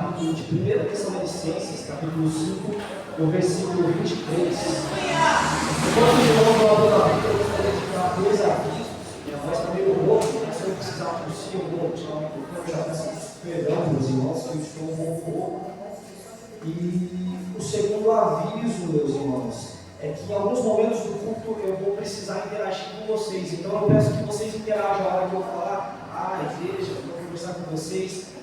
capítulo de 1 Tessalonicenses, capítulo 5, no versículo 23. Enquanto os irmãos vão abrir a Bíblia, eu gostaria de dar dois avisos. Minha voz está meio rouca, mas se eu precisar tossir, eu vou tirar o microfone, já peço perdão para os irmãos que eu estou um pouco rouco. E o segundo aviso, meus irmãos, é que em alguns momentos do culto eu vou precisar interagir com vocês. Então eu peço que vocês interajam a hora que eu falar, igreja, eu vou conversar com vocês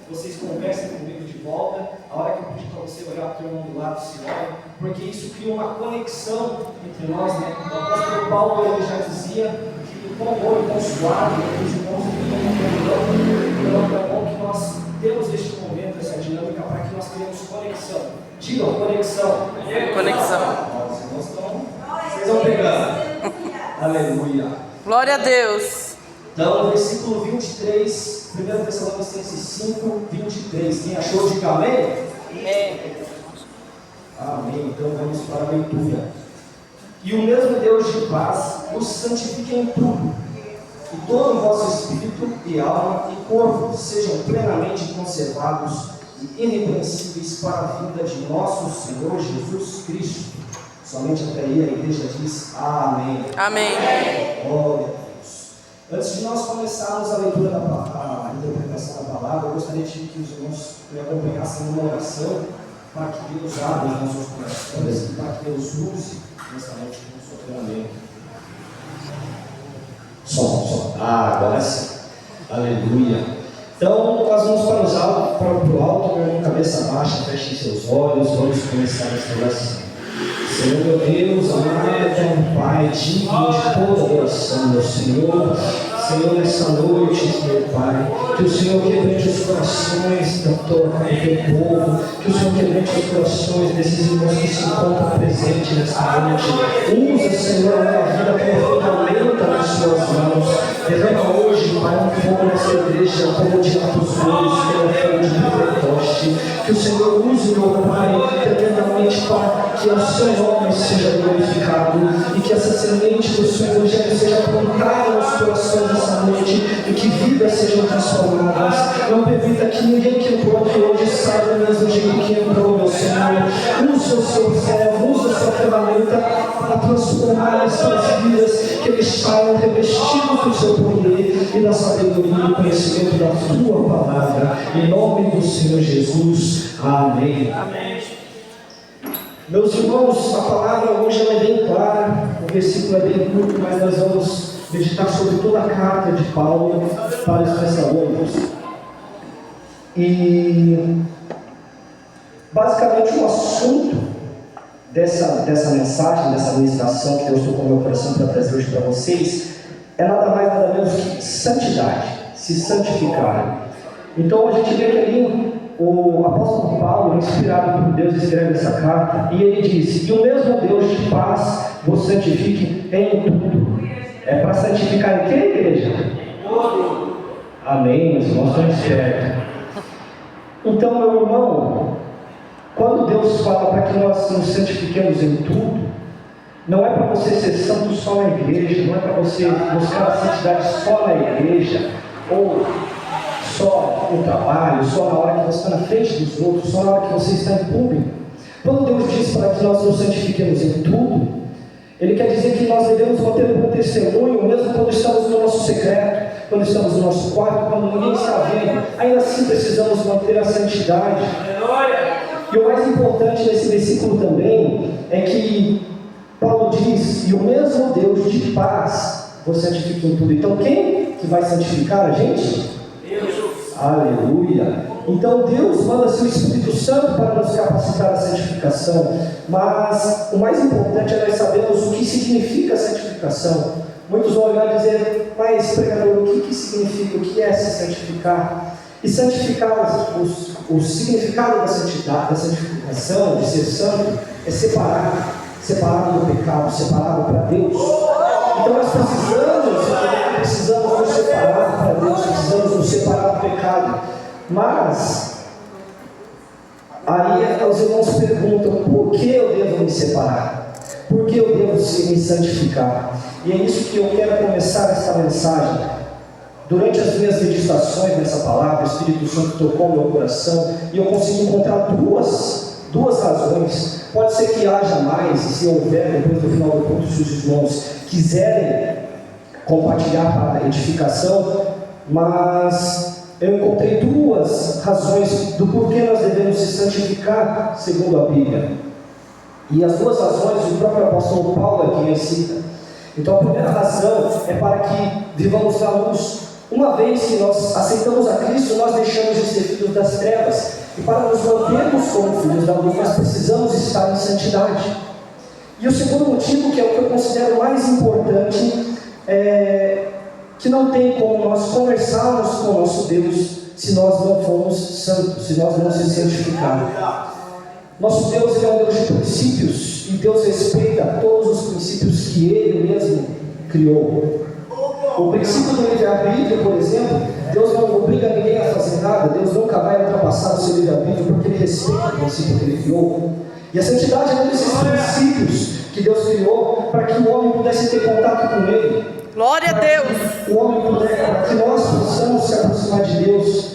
conversem comigo de volta. A hora que eu pedir para você olhar para o irmão do lado, se olha, porque isso cria uma conexão entre nós, né? O apóstolo Paulo ele já dizia que o pão bom e pão suave, os irmãos então é bom que nós temos este momento, essa dinâmica, para que nós tenhamos conexão. Digam, conexão. Vocês vão pegando. Aleluia. Glória a Deus. Então, versículo 23, 1 Tessalonicenses 5, 23. Quem achou, diga amém? Amém. Amém. Então, vamos para a leitura. E o mesmo Deus de paz os santifique em tudo, e todo o vosso espírito e alma e corpo sejam plenamente conservados e irrepreensíveis para a vinda de nosso Senhor Jesus Cristo. Somente até aí a igreja diz amém. Amém. Glória a Deus. Antes de nós começarmos a leitura a interpretação da palavra, eu gostaria de que os irmãos me acompanhassem numa oração para que Deus abra os nossos corações e para que Deus use nessa noite como seu treinamento. Som. Agora sim. Aleluia. Então, nós vamos para o alto, com a cabeça baixa, fechem seus olhos, vamos começar essa oração. Senhor meu Deus, amado Pai, digno de toda adoração, meu Senhor. Senhor, nessa noite, meu Pai, que o Senhor quebrante os corações do teu povo, que o Senhor quebrante os corações desses irmãos que se encontram presentes nessa noite. Usa, Senhor, a minha vida como ferramenta nas suas mãos. Derrama hoje, Pai, um fogo nessa igreja, como de Atos 2, como fogo de Pentecoste. Que o Senhor use, meu Pai, tremendamente para que o seu nome seja glorificado e que essa semente do seu Evangelho seja plantada nos corações dessa noite e que vidas sejam transformadas. Não permita que ninguém que entrou aqui hoje saia do mesmo jeito que entrou, meu Senhor. Use o seu servo, use a sua ferramenta para transformar as suas vidas, que eles saiam revestidos do seu poder e da sabedoria e conhecimento da tua palavra. Em nome do Senhor Jesus. Amém. Amém. Meus irmãos, a palavra hoje é bem clara, o versículo é bem curto, mas nós vamos meditar sobre toda a carta de Paulo para os Tessalônicos. E basicamente o assunto dessa mensagem, dessa ministração que Deus tocou no meu coração para trazer hoje para vocês, é nada mais nada menos que santidade, se santificar. Então a gente vê que ali o apóstolo Paulo, inspirado por Deus, escreve essa carta e ele diz: e o mesmo Deus de paz vos santifique em tudo. É para santificar em que, igreja? Amém, meus irmãos, estão espertos. Então, meu irmão, quando Deus fala para que nós nos santifiquemos em tudo, não é para você ser santo só na igreja, não é para você buscar a santidade só na igreja, ou só no trabalho, só na hora que você está na frente dos outros, só na hora que você está em público. Quando Deus diz para que nós nos santifiquemos em tudo, Ele quer dizer que nós devemos manter um bom testemunho, mesmo quando estamos no nosso secreto, quando estamos no nosso quarto, quando ninguém está vendo. Ainda assim precisamos manter a santidade. E o mais importante nesse versículo também é que Paulo diz: e o mesmo Deus de paz vos santifique em tudo. Então quem que vai santificar a gente? Deus. Aleluia. Então Deus manda seu Espírito Santo para nos capacitar a santificação. Mas o mais importante é nós sabermos o que significa santificação. Muitos vão olhar e dizer: mas pregador, o que significa, o que é se santificar? E santificar, o significado da santificação, de ser santo, é separado do pecado, separado para Deus. Então nós precisamos nos separar para Deus, precisamos nos separar do pecado. Mas aí os irmãos perguntam: por que eu devo me separar? Por que eu devo me santificar? E é isso que eu quero começar essa mensagem Durante as minhas meditações nessa palavra, o Espírito Santo tocou meu coração e eu consegui encontrar duas razões. Pode ser que haja mais, e se houver, depois do final do culto, se os irmãos quiserem compartilhar para edificação, mas eu encontrei duas razões do porquê nós devemos se santificar segundo a Bíblia. E as duas razões o próprio apóstolo Paulo aqui cita. Então a primeira razão é para que vivamos na luz. Uma vez que nós aceitamos a Cristo, nós deixamos de ser filhos das trevas. E para nos mantermos como filhos da luz, nós precisamos estar em santidade. E o segundo motivo, que é o que eu considero mais importante, é que não tem como nós conversarmos com o nosso Deus se nós não formos santos, se nós não nos santificarmos. Nosso Deus, Ele é um Deus de princípios, e Deus respeita todos os princípios que Ele mesmo criou. O princípio do livre-arbítrio, por exemplo, Deus não obriga ninguém a fazer nada, Deus nunca vai ultrapassar o seu livre-arbítrio, porque Ele respeita o princípio que Ele criou. E a santidade é um desses princípios que Deus criou para que o homem pudesse ter contato com Ele. Glória a Deus. O homem pudesse, para que nós possamos se aproximar de Deus.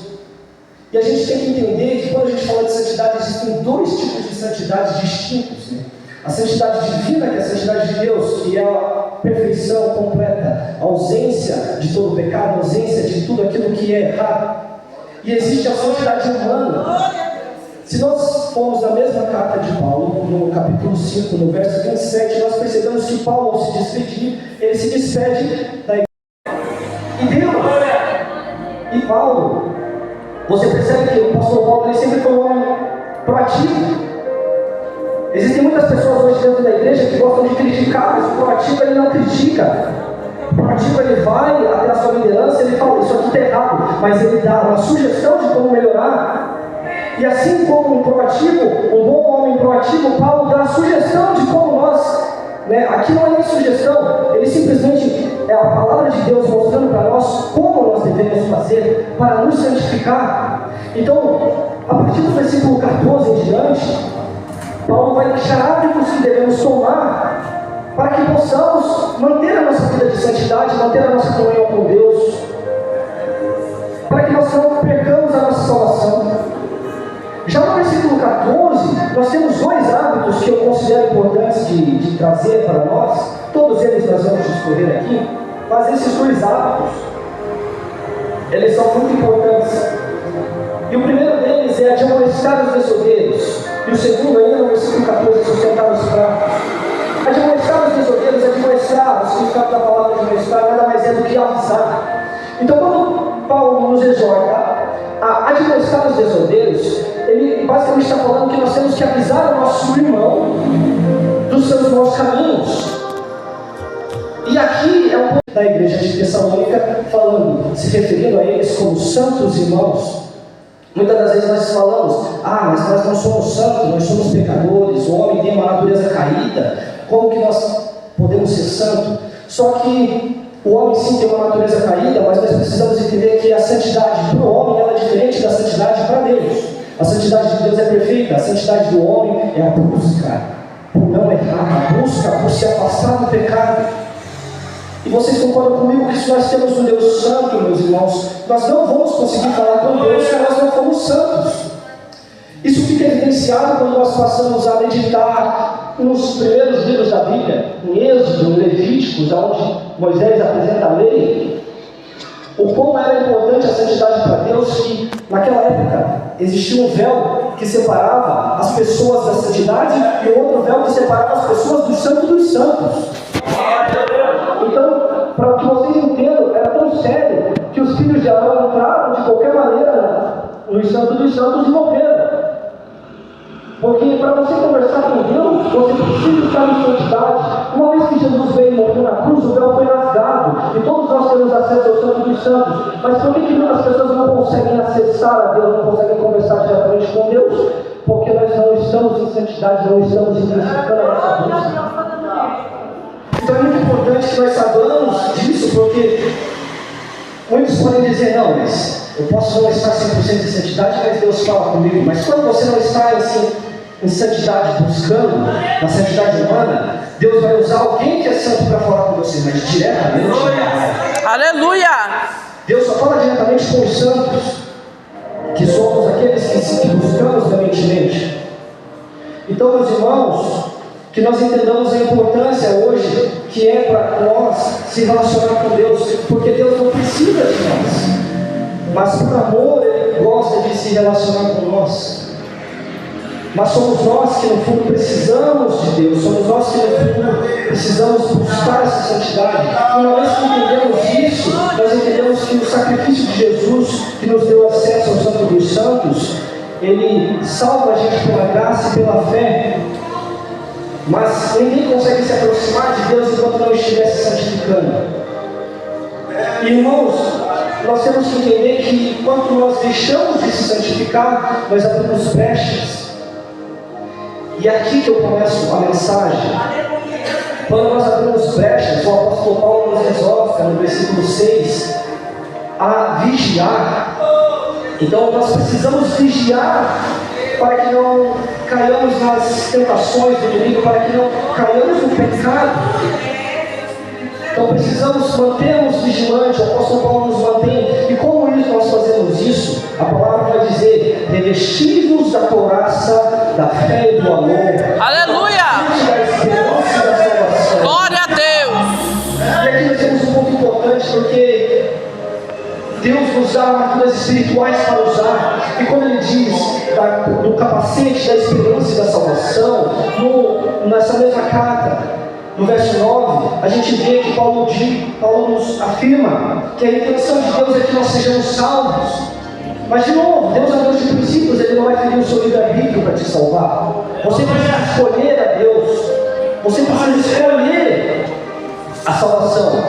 E a gente tem que entender que quando a gente fala de santidade, existem dois tipos de santidade distintos, né? A santidade divina, que é a santidade de Deus, que é a perfeição completa, a ausência de todo pecado, a ausência de tudo aquilo que é errado. E existe a santidade humana. Se nós formos na mesma carta de Paulo, no capítulo 5, no verso 27, nós percebemos que Paulo, ao se despedir, ele se despede da igreja. E Deus, e Paulo, você percebe que o apóstolo Paulo ele sempre foi um homem proativo. Existem muitas pessoas hoje dentro da igreja que gostam de criticar, mas o proativo ele não critica. O proativo ele vai até a sua liderança e ele fala, isso aqui está errado, mas ele dá uma sugestão de como melhorar. E assim como um proativo, um bom homem proativo, Paulo dá a sugestão de como nós, né? Aqui não é nem sugestão, ele simplesmente é a palavra de Deus mostrando para nós como nós devemos fazer para nos santificar. Então, a partir do versículo 14 em diante, Paulo vai deixar hábitos que devemos tomar para que possamos manter a nossa vida de santidade, manter a nossa comunhão com Deus, para que nós não percamos a nossa salvação. Já no versículo 14, nós temos dois hábitos que eu considero importantes de trazer para nós. Todos eles nós vamos discorrer aqui, mas esses dois hábitos, eles são muito importantes. E o primeiro deles é admoestar os desobedientes. E o segundo, ainda no versículo 14, sustentar os fracos. Admoestar os desobedientes, admoestar, o significado da palavra admoestar nada mais é do que avisar. Então, quando Paulo nos exorta a admoestar os desobedientes, ele basicamente está falando que nós temos que avisar o nosso irmão dos seus maus caminhos. E aqui é um ponto da igreja de Tessalônica, falando, se referindo a eles como santos irmãos. Muitas das vezes nós falamos, mas nós não somos santos, nós somos pecadores, o homem tem uma natureza caída, como que nós podemos ser santos? Só que o homem sim tem uma natureza caída, mas nós precisamos entender que a santidade para o homem ela é diferente da santidade para Deus. A santidade de Deus é perfeita, a santidade do homem é a busca por não errar, a busca por se afastar do pecado. E vocês concordam comigo que se nós temos um Deus santo, meus irmãos, nós não vamos conseguir falar com Deus se nós não formos santos. Isso fica evidenciado quando nós passamos a meditar nos primeiros livros da Bíblia, em Êxodo, em Levíticos, onde Moisés apresenta a lei, o quão era importante a santidade para Deus, que naquela época existia um véu que separava as pessoas da santidade e outro véu que separava as pessoas do santo dos santos. Então, para que vocês entendam, era tão sério que os filhos de Arão entraram de qualquer maneira no santo dos santos e morreram. Porque para você conversar com Deus, você precisa estar em santidade. Uma vez que Jesus veio e morreu na cruz, o véu foi rasgado. E todos nós temos acesso ao santo dos santos. Mas por que muitas pessoas não conseguem acessar a Deus, não conseguem conversar diretamente com Deus? Porque nós não estamos em santidade, não estamos intensificando a nossa busca. Então é muito importante que nós saibamos disso, porque muitos podem dizer, não, mas eu posso não estar 100% em santidade, mas Deus fala comigo. Mas quando você não está em santidade buscando, na santidade humana, Deus vai usar alguém que é santo para falar com você, mas diretamente. Aleluia! Deus só fala diretamente com os santos, que somos aqueles que buscamos veementemente. Então, meus irmãos, que nós entendamos a importância hoje que é para nós se relacionar com Deus, porque Deus não precisa de nós, mas por amor Ele gosta de se relacionar com nós. Mas somos nós que no fundo precisamos de Deus, somos nós que no fundo precisamos buscar essa santidade. E uma vez que entendemos isso, nós entendemos que o sacrifício de Jesus, que nos deu acesso ao Santo dos Santos, Ele salva a gente pela graça e pela fé. Mas ninguém consegue se aproximar de Deus enquanto não estiver se santificando. Irmãos, nós temos que entender que enquanto nós deixamos de se santificar, nós abrimos brechas. E é aqui que eu começo a mensagem. Quando nós abrimos brechas, o apóstolo Paulo nos exorta no versículo 6 a vigiar. Então nós precisamos vigiar para que não caiamos nas tentações do inimigo, para que não caiamos no pecado. Então precisamos manter-nos vigilantes. O apóstolo Paulo nos mantém. E como nós fazemos isso? A palavra vai dizer: revestivos da couraça, da fé e do amor. Aleluia! Da esperança e da salvação. Glória a Deus! E aqui nós temos um ponto importante, porque Deus nos dá armaduras espirituais para usar. E quando Ele diz do capacete da esperança e da salvação, nessa mesma carta, no verso 9, a gente vê que Paulo nos afirma que a intenção de Deus é que nós sejamos salvos. Mas de novo, Deus é Deus de princípios, Ele não vai ferir o seu livre-arbítrio para te salvar. Você precisa escolher a Deus. Você precisa escolher a salvação.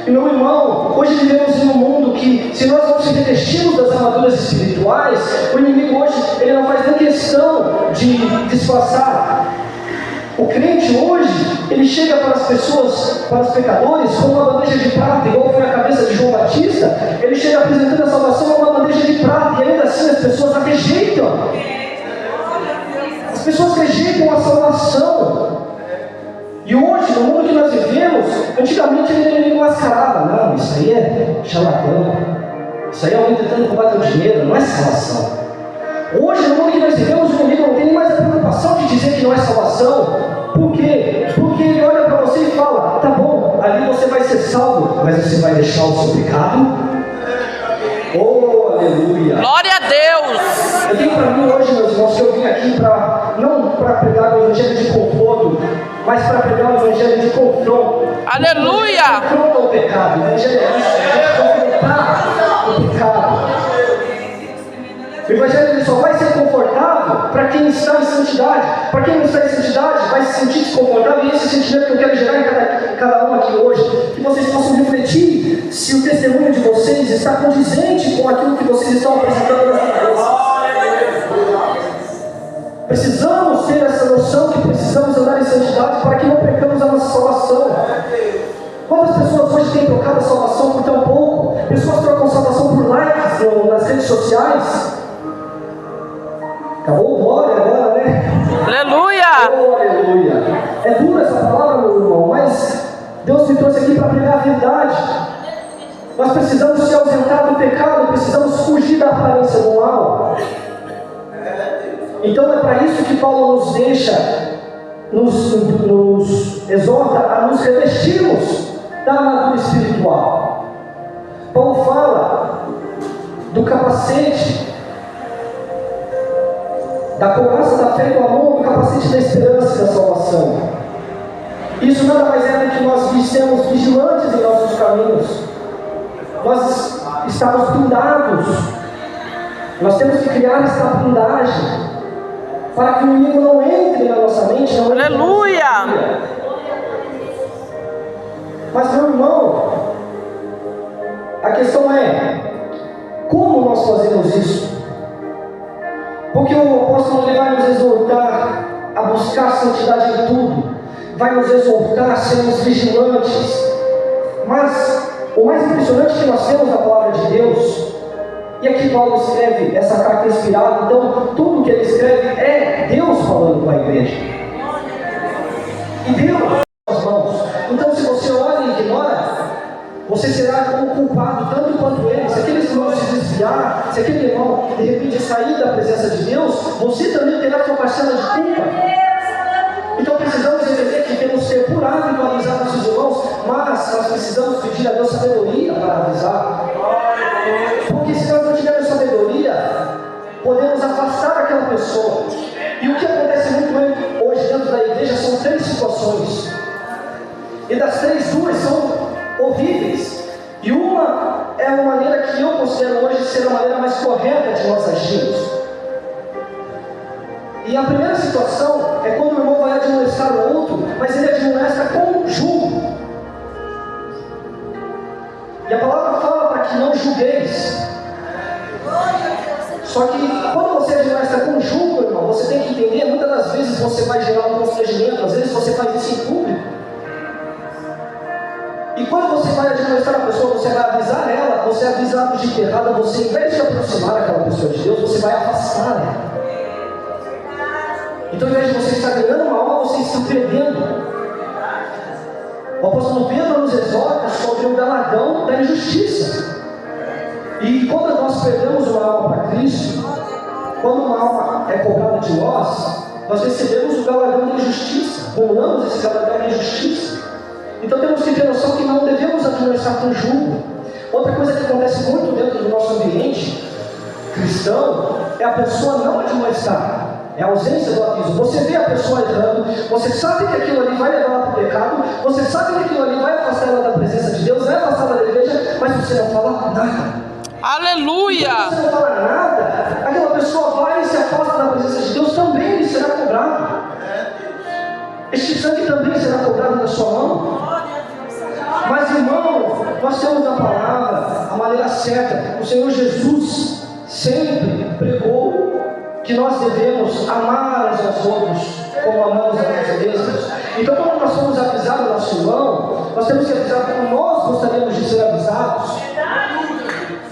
E meu irmão, hoje vivemos em um mundo que, se nós não se revestirmos das armaduras espirituais, o inimigo hoje, ele não faz nem questão de disfarçar. O crente hoje, ele chega para as pessoas, para os pecadores, com uma bandeja de prata, igual foi a cabeça de João Batista. Ele chega apresentando a salvação com uma bandeja de prata, e ainda assim as pessoas a rejeitam. As pessoas rejeitam a salvação. E hoje, no mundo que nós vivemos, antigamente ele mascarava: não, isso aí é charlatão, isso aí é alguém tentando roubar teu dinheiro, não é salvação. Hoje, no mundo que nós vivemos, o inimigo não tem nem mais a preocupação de dizer que não é salvação. Por quê? Porque ele olha para você e fala: tá bom, ali você vai ser salvo, mas você vai deixar o seu pecado? Oh, aleluia! Glória a Deus! Eu tenho para mim hoje, meus irmãos, que eu vim aqui não para pregar o evangelho de conforto, mas para pregar o evangelho de confronto. Aleluia! Confronto ao pecado. O evangelho é isso, é confrontar o pecado. O evangelho ele só vai ser confortável para quem está em santidade. Para quem não está em santidade, vai se sentir desconfortável. E esse sentimento que eu quero gerar em cada um aqui hoje, que vocês possam refletir se o testemunho de vocês está condizente com aquilo que vocês estão apresentando nas igrejas. Precisamos ter essa noção que precisamos andar em santidade para que não percamos a nossa salvação. Quantas pessoas hoje têm trocado a salvação por tão pouco? Pessoas trocam salvação por likes nas redes sociais. Acabou o glória agora, né? Aleluia! Oh, aleluia! É dura essa palavra, meu irmão, mas Deus me trouxe aqui para pregar a verdade. Nós precisamos se ausentar do pecado, precisamos fugir da aparência do mal. Então é para isso que Paulo nos deixa, nos exorta a nos revestirmos da armadura espiritual. Paulo fala do capacete, da couraça da fé e do amor, do capacete da esperança e da salvação. Isso nada mais é do que nós estamos vigilantes em nossos caminhos. Nós estamos blindados. Nós temos que criar essa blindagem para que o inimigo não entre na nossa mente. Aleluia! Mas, meu irmão, a questão é: como nós fazemos isso? Porque o apóstolo ele vai nos exortar a buscar santidade em tudo, vai nos exortar a sermos vigilantes. Mas o mais impressionante que nós temos na palavra de Deus, e aqui Paulo escreve essa carta inspirada, então tudo que ele escreve é Deus falando com a igreja. E Deus nas mãos. Então, se você olha e ignora, Você será como culpado tanto quanto ele. Se aquele irmão se desviar, se aquele irmão de repente sair da presença de Deus, você também terá sua parcela de culpa. Então precisamos entender que temos que ser por hábito avisar nossos irmãos, mas nós precisamos pedir a Deus sabedoria para avisar. Porque se nós não tivermos sabedoria, podemos afastar aquela pessoa. E o que acontece muito hoje dentro da igreja são 3 situações. E das 3, 2 são horríveis. E uma é a maneira que eu considero hoje ser a maneira mais correta de nós agirmos. E a primeira situação é quando o irmão vai admoestar o outro, mas ele admoesta com julgo. E a palavra fala para que não julgueis. Só que quando você admoesta com julgo, irmão, você tem que entender, muitas das vezes você vai gerar um constrangimento, às vezes você faz isso em público. E quando você vai admoestar a pessoa, você vai avisar ela, você é avisado de que errada, você, em vez de aproximar aquela pessoa de Deus, você vai afastar ela. Então, ao invés de você estar ganhando uma alma, você está perdendo. O apóstolo Pedro nos exorta sobre o galardão da injustiça. E quando nós perdemos uma alma para Cristo, quando uma alma é cobrada de nós recebemos o galardão da injustiça, pulamos esse galardão da injustiça. Então temos que ter noção que não devemos admoestar com julgo. Outra coisa que acontece muito dentro do nosso ambiente cristão é a pessoa não admoestar. É a ausência do aviso. Você vê a pessoa errando, você sabe que aquilo ali vai levar ela para o pecado, você sabe que aquilo ali vai afastar ela da presença de Deus, vai afastar ela da igreja, mas você não fala nada. Aleluia! Quando você não fala nada, aquela pessoa vai e se afasta da presença de Deus, também lhe será cobrado. Este sangue também será cobrado na sua mão. Mas, irmão, nós temos na palavra a maneira certa. O Senhor Jesus sempre pregou que nós devemos amar uns aos outros como amamos a nós mesmos. Então, quando nós formos avisar o nosso irmão, nós temos que avisar como nós gostaríamos de ser avisados.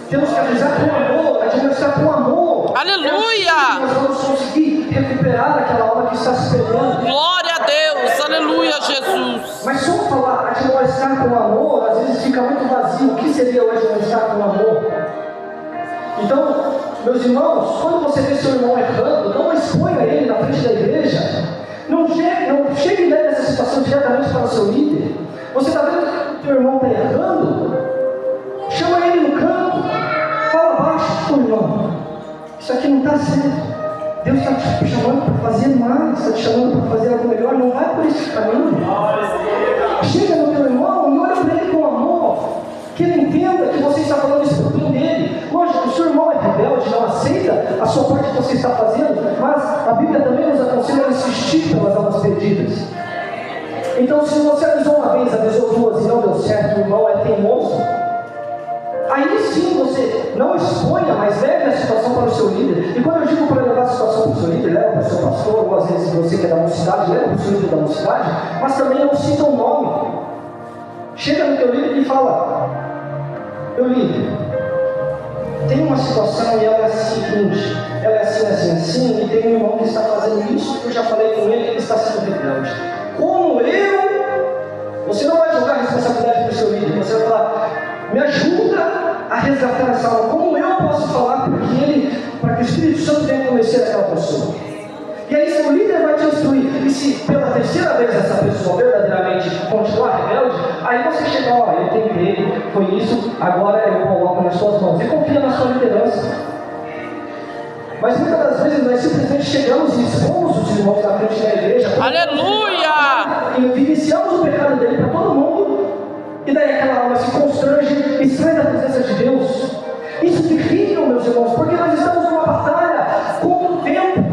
Temos que avisar com amor, admoestar com amor. Aleluia! Nós vamos conseguir recuperar aquela alma que está se perdendo. Glória a Deus, aleluia, Jesus. Mas só falar admoestar com amor, às vezes fica muito vazio. O que seria o admoestar com amor? Então, meus irmãos, quando você vê seu irmão errando, não exponha ele na frente da igreja. Não chegue nessa situação diretamente para o seu líder. Você está vendo que o teu irmão está errando? Chama ele no canto. Fala baixo, irmão. Isso aqui não está certo. Deus está te chamando para fazer mais, está te chamando para fazer algo melhor. Não vai por esse caminho. Chega no teu irmão e olha para ele com amor. Que ele entenda que você está falando isso para o bem dele. Lógico, o seu irmão é rebelde, não aceita a sua parte que você está fazendo, mas a Bíblia também nos aconselha a insistir pelas almas perdidas. Então, se você avisou uma vez, avisou duas e não deu certo, o irmão é teimoso, aí sim você não exponha, mas leve a situação para o seu líder. E quando eu digo para levar a situação para o seu líder, leva para o seu pastor, ou às vezes você que é da mocidade, leva para o seu líder da mocidade, mas também não cita o nome. Chega no teu líder e fala: meu líder, tem uma situação e ela é a seguinte, ela é assim, e tem um irmão que está fazendo isso, eu já falei com ele, ele está sendo rebelde. Como você não vai jogar a responsabilidade para o seu líder, você vai falar: me ajuda a resgatar essa alma. Como eu posso falar para que o Espírito Santo venha convencer aquela pessoa? E aí seu líder vai te instruir. E se pela terceira vez essa pessoa verdadeiramente continuar rebelde, aí você chega: ó, eu tentei, foi isso, agora eu coloco nas suas mãos. E confia na sua liderança. Mas muitas das vezes nós simplesmente chegamos e expomos os irmãos na frente da igreja. Aleluia! E iniciamos o pecado dele para todo mundo. E daí aquela alma se constrange e sai da presença de Deus. Isso é terrível, meus irmãos, porque nós estamos numa batalha contra o tempo.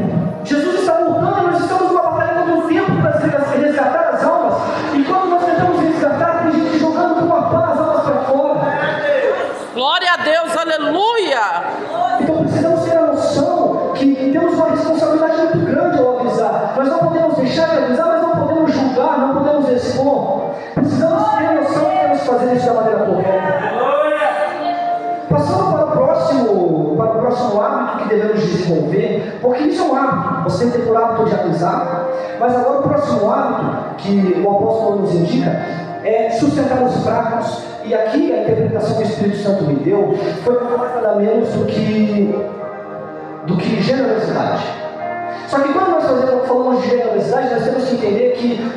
Jesus está voltando, nós estamos numa batalha contra o tempo para resgatar as almas. E quando nós tentamos resgatar, tem gente jogando com uma pá as almas para fora. Glória a Deus, aleluia! Então precisamos ter a noção que temos uma responsabilidade muito grande ao avisar. Nós não podemos deixar de avisar, mas não podemos julgar, não podemos expor. Precisamos ter a noção que temos que fazer isso da maneira correta. Passando para o próximo hábito que devemos desenvolver, porque isso é um hábito, você tem que ter por hábito de avisar, mas agora o próximo hábito que o apóstolo nos indica sustentar os fracos. E aqui a interpretação que o Espírito Santo me deu foi nada menos do que generosidade. Só que quando nós falamos de generosidade, nós temos que entender que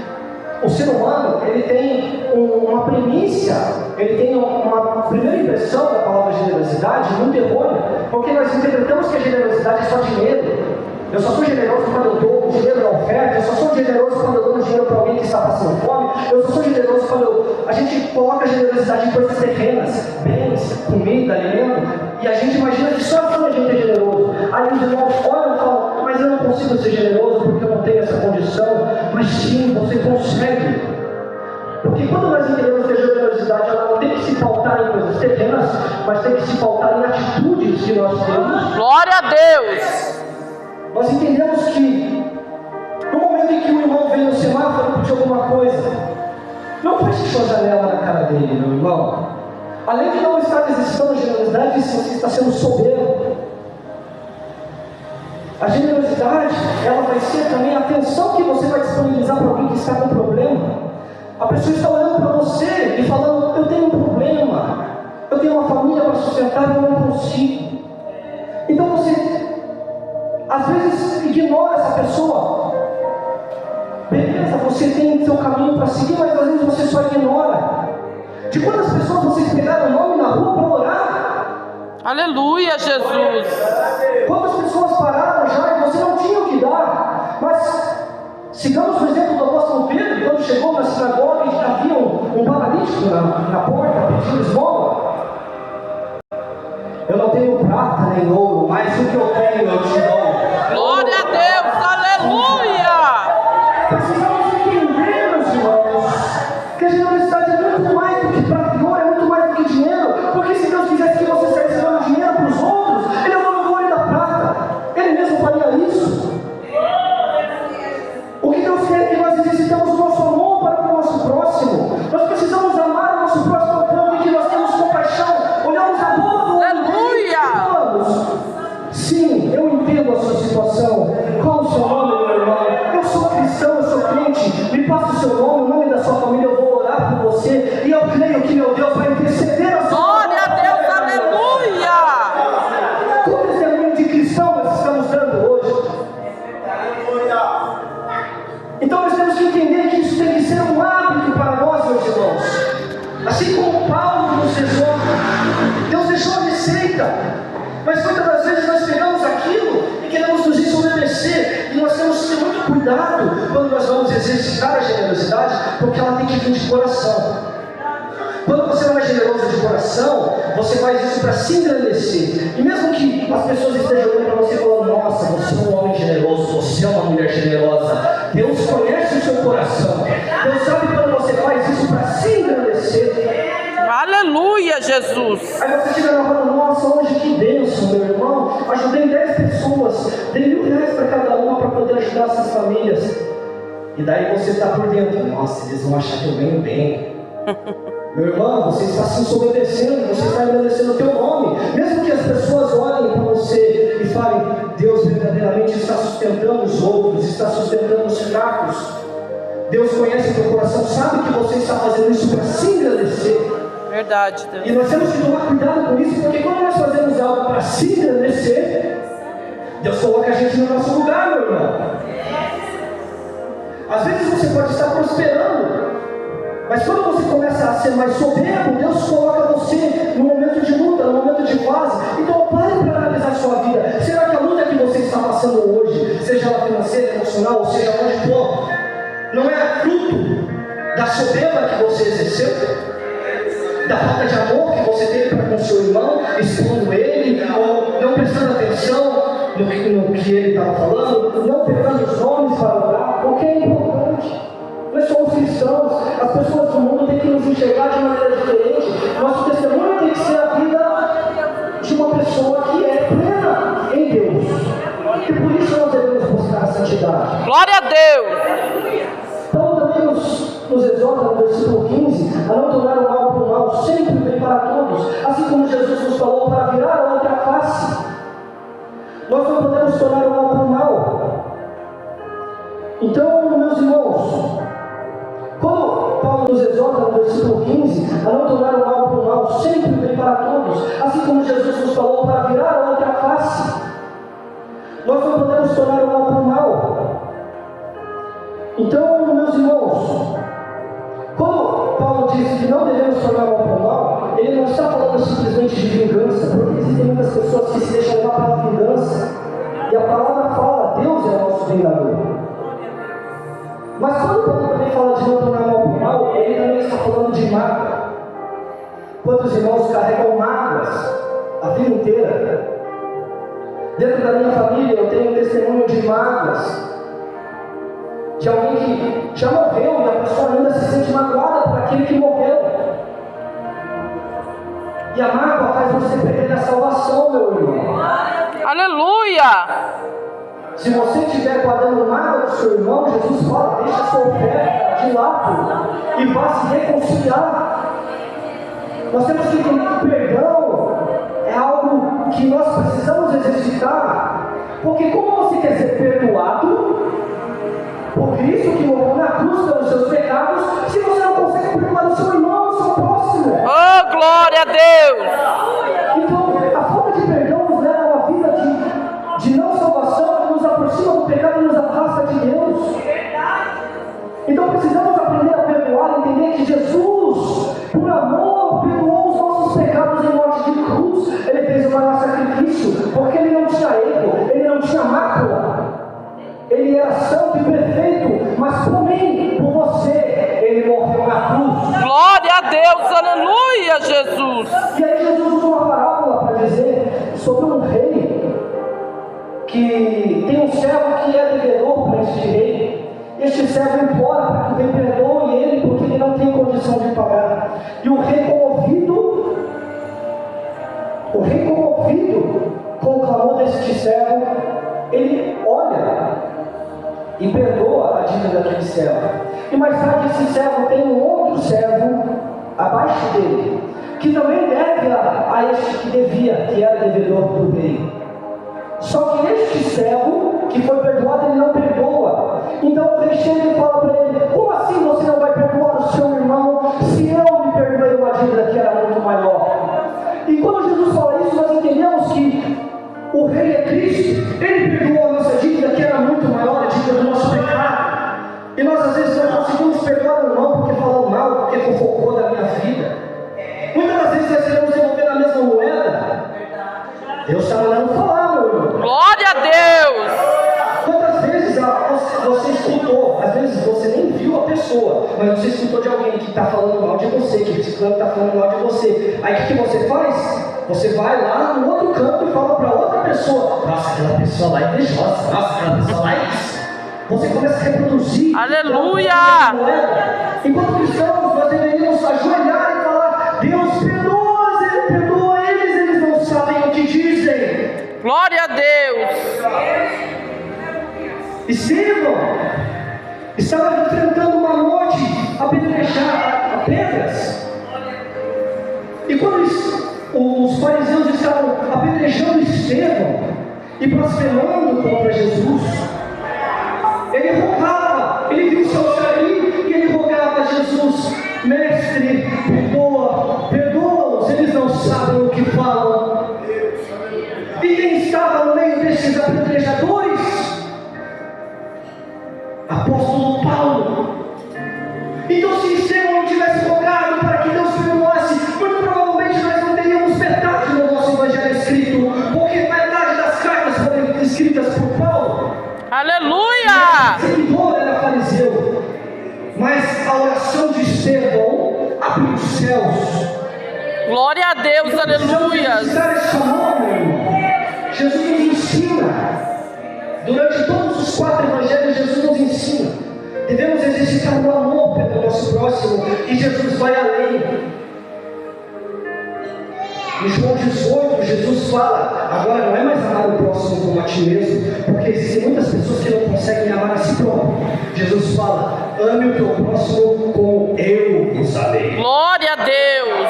o ser humano, ele tem uma primícia, ele tem uma primeira impressão da palavra generosidade muito errônea, porque nós interpretamos que a generosidade é só dinheiro. Eu só sou generoso quando eu dou dinheiro na oferta, eu só sou generoso quando eu dou dinheiro para alguém que está passando fome, eu só sou generoso quando a gente coloca generosidade em coisas terrenas, bens, comida, alimento, e a gente imagina que só assim a gente é generoso. Aí os irmãos olham e falam, mas eu não consigo ser generoso porque eu não tenho essa condição. Mas sim, você consegue. Porque quando nós entendemos que a generosidade ela não tem que se pautar em coisas terrenas, mas tem que se pautar em atitudes que nós temos. Glória a Deus! Nós entendemos que no momento em que o irmão vem no semáforo pedir alguma coisa, não feche sua janela na cara dele, meu irmão. Além de não estar exercitando generosidade, você está sendo soberbo. A generosidade, ela vai ser também a atenção que você vai disponibilizar para alguém que está com problema. A pessoa está olhando para você e falando, eu tenho um problema, eu tenho uma família para sustentar e eu não consigo. Então você às vezes ignora essa pessoa. Beleza, você tem seu caminho para seguir, mas às vezes você só ignora. De quantas pessoas vocês pegaram o nome na rua para orar? Aleluia, Jesus! Quantas pessoas pararam já e você não tinha o que dar? Mas sigamos o exemplo do apóstolo Pedro, quando chegou na sinagoga e havia um paralítico na porta pedindo esmola. Eu não tenho prata nem ouro, mas o que eu tenho eu te dou. Glória a Deus, aleluia! Precisamos entender, meus irmãos, que a generosidade é muito mais do que prata e ouro, é muito mais do que dinheiro. Porque se Deus quisesse que você saísse dando dinheiro para os outros, Ele é o dono do ouro e da prata. Ele mesmo faria isso. O que Deus quer é que nós exercitamos o nosso amor para com o nosso próximo. Nós precisamos amar o nosso próximo ao ponto em que nós temos compaixão, olhamos a bola do outro. Sim, eu entendo a sua situação. Qual o seu nome, meu irmão? Eu sou cristão, eu sou crente. Me passa o seu nome, o nome da sua família, eu vou orar por você. E eu creio que meu Deus vai interceder a sua Glória a Deus, aleluia! Qual testemunho de cristão nós estamos dando hoje? Então nós temos que entender que isso tem que ser um hábito para nós, meus irmãos. Assim como Paulo nos exorta, Deus deixou a receita. Mas muitas das vezes nós pegamos aquilo e queremos nos ensoberbecer. E nós temos que ter muito cuidado quando nós vamos exercitar a generosidade, porque ela tem que vir de coração. Quando você não é generoso de coração, você faz isso para se engrandecer. E mesmo que as pessoas estejam olhando para você e falando, nossa, você é um homem generoso, você é uma mulher generosa. Deus conhece o seu coração. Deus sabe quando você faz isso para se engrandecer. Aleluia, Jesus! Aí você chega na rua, nossa, hoje que bênção, meu irmão. Ajudei 10 pessoas, dei R$1.000 para cada uma para poder ajudar essas famílias. E daí você está por dentro, nossa, eles vão achar que eu venho bem. Meu irmão, você está se ensoberbecendo, você está engrandecendo o teu nome. Mesmo que as pessoas olhem para você e falem, Deus verdadeiramente está sustentando os outros, está sustentando os fracos. Deus conhece o teu coração, sabe que você está fazendo isso para se engrandecer. Verdade, Deus. E nós temos que tomar cuidado com isso, porque quando nós fazemos algo para se engrandecer, Deus coloca a gente no nosso lugar, meu irmão. Às vezes você pode estar prosperando, mas quando você começa a ser mais soberbo, Deus coloca você no momento de luta, no momento de fase. Então pare para analisar a sua vida. Será que a luta que você está passando hoje, seja ela financeira, emocional, ou seja onde for, não é fruto da soberba que você exerceu? Da falta de amor que você teve para com o seu irmão, expondo ele, ou não prestando atenção no que ele estava falando, não pegando os nomes para orar, o que é importante. Nós somos cristãos, as pessoas do mundo têm que nos enxergar de maneira diferente. Nosso testemunho tem que ser a vida de uma pessoa que é plena em Deus. E por isso nós devemos buscar a santidade. Glória a Deus! Paulo também nos exorta no versículo 15 a não tornar o mal por mal, sempre bem para todos, assim como Jesus nos falou para virar a outra face. Nós não podemos tornar o mal por mal. Então, meus irmãos, como Paulo nos exorta no versículo 15 a não tornar o mal por mal, sempre bem para todos, assim como Jesus nos falou para virar a outra face. Nós não podemos tornar o mal por mal. Então, meus irmãos, quando Paulo diz que não devemos tornar o mal por mal, ele não está falando simplesmente de vingança, porque existem muitas pessoas que se deixam levar pela vingança, e a palavra fala, Deus é o nosso vingador. Mas quando Paulo também fala de não tornar mal por mal, ele também está falando de mágoa. Quantos irmãos carregam mágoas a vida inteira? Dentro da minha família eu tenho um testemunho de mágoas, de alguém que já morreu e a pessoa ainda se sente magoada por aquele que morreu. E a mágoa faz você perder a salvação, meu irmão. Aleluia! Se você estiver guardando mágoa do seu irmão, Jesus fala, deixa a sua oferta de lado e vá se reconciliar. Nós temos que entender que o perdão é algo que nós precisamos exercitar, porque como você quer ser perdoado por Cristo que morreu na cruz pelos seus pecados, se você não consegue perdoar o seu irmão, o seu próximo? Oh, glória a Deus! Então, a falta de perdão nos leva a uma vida de não salvação, que nos aproxima do pecado e nos afasta de Deus. Então precisamos aprender a perdoar, entender que Jesus, por amor, perdoou os nossos pecados em morte de cruz. Ele fez o maior sacrifício, porque ele não tinha erro, ele não tinha mácula. Ele era santo e perfeito, mas por mim, por você, ele morreu na cruz. Glória a Deus, aleluia, Jesus! E aí Jesus usa uma parábola para dizer sobre um rei que tem um servo que é devedor para este rei. Este servo implora para que o rei perdoe ele porque ele não tem condição de pagar. E o rei comovido com o clamor deste servo, ele olha e perdoa a dívida daquele servo. E mais tarde esse servo tem um outro servo abaixo dele, que também deve a este que devia, que era devedor do rei. Só que este servo que foi perdoado, ele não perdoa. Então o rei chega e fala para ele, como assim você não vai perdoar o seu irmão, se eu me perdoei uma dívida que era muito maior? E quando Jesus fala isso, nós entendemos que o rei é Cristo. Ele perdoou a nossa dívida que era muito maior, a dívida do nosso pecado. E nós às vezes não conseguimos perdoar o irmão porque falou mal, porque fofocou da minha vida. Muitas das vezes nós queremos devolver a mesma moeda. Deus está mandando falar, meu irmão. Glória a Deus! Quantas vezes você escutou, às vezes você nem viu a pessoa, mas você escutou de alguém que está falando mal de você, que esse plano está falando mal de você. Aí o que você faz? Você vai lá no outro canto e fala para outra pessoa, nossa, aquela pessoa lá é invejosa, nossa, aquela pessoa lá é isso. Você começa a reproduzir. Aleluia! Enquanto cristãos, nós deveríamos ajoelhar e falar, Deus perdoa eles não sabem o que dizem. Glória a Deus! Estevão estava enfrentando uma morte apedrejada a pedras. E quando os fariseus estavam apedrejando Estevão e blasfemando contra Jesus, ele rogava, ele viu seu sair e ele rogava a Jesus, mestre, perdoa-os, eles não sabem o que falam. E quem estava no meio desses apedrejadores? Apóstolo Paulo. Então, se Estevão não tivesse rogado para que Deus perdoasse, muito provavelmente nós não teríamos metade do nosso evangelho escrito, porque metade das cartas foram escritas por Paulo. Aleluia! O seguidor era fariseu, mas a oração de Estevão abriu os céus. Glória a Deus, aleluia! Jesus nos ensina. Durante todos os 4 evangelhos, Jesus nos ensina. Devemos exercitar o amor pelo nosso próximo. E Jesus vai além. Em João 18, Jesus fala, agora não é mais amar o próximo como a ti mesmo, porque existem muitas pessoas que não conseguem amar a si próprio. Jesus fala, ame o teu próximo como eu vos amei. Glória a Deus!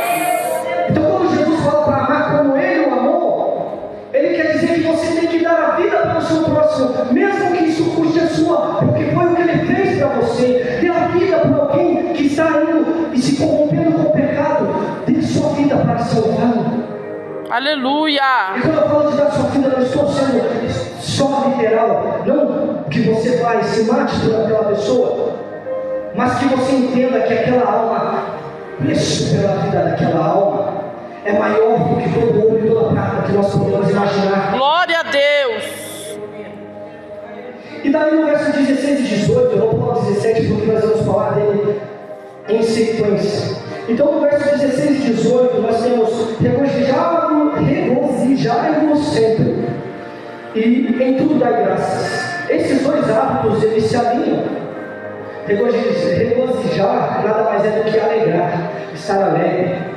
Então quando Jesus fala para amar como ele o amou, ele quer dizer que você tem que dar a vida pelo seu próximo, mesmo que isso custe a sua, porque foi o que ele fez para você. Dê a vida para alguém que está indo e se corrompendo com o pecado, dê sua vida para salvá-lo. Aleluia. E quando eu falo de dar sua vida, não estou sendo só literal, não que você vai se mate por aquela pessoa, mas que você entenda que aquela alma, preço pela vida daquela alma, é maior do que todo ouro e toda prata que nós podemos imaginar. Glória a Deus. E daí no verso 16 e 18, eu vou pular o 17 porque nós vamos falar dele em sequência. Então no verso 16 e 18 nós temos: regozijai-vos sempre, e em tudo dai graças. Esses dois hábitos eles se alinham. Regozijar nada mais é do que alegrar, estar alegre.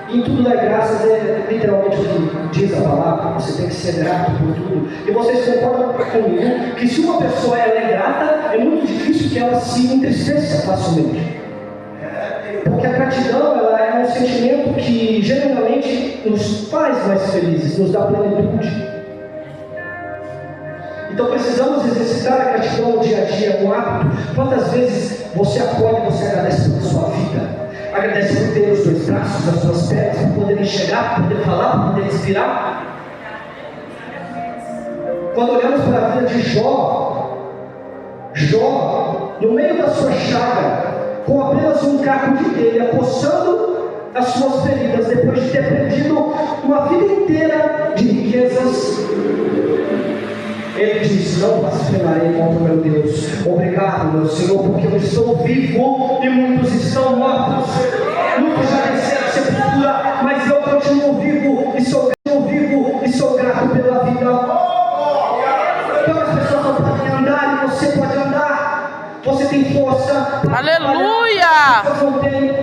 E em tudo dai graças é literalmente o que diz a palavra. Você tem que ser grato por tudo. E vocês concordam comigo que se uma pessoa é grata, é muito difícil que ela se entristeça facilmente. Porque a gratidão ela é um sentimento que genuinamente nos faz mais felizes, nos dá plenitude. Então precisamos exercitar a gratidão no dia a dia, um hábito. Quantas vezes você acorda e você agradece pela sua vida? Agradece por ter os dois braços, as suas pernas, por poder enxergar, por poder falar, por poder respirar. Quando olhamos para a vida de Jó, no meio da sua chaga, com apenas um caco de telha, coçando as suas feridas, depois de ter perdido uma vida inteira de riquezas, ele diz: não blasfemarei contra o meu Deus. Obrigado, meu Senhor, porque eu estou vivo e muitos estão mortos. Muitos já desceram a sepultura, mas eu continuo vivo e sou grato pela vida. Então as pessoas não podem andar e você pode andar. Você tem força. Aleluia. Não tem.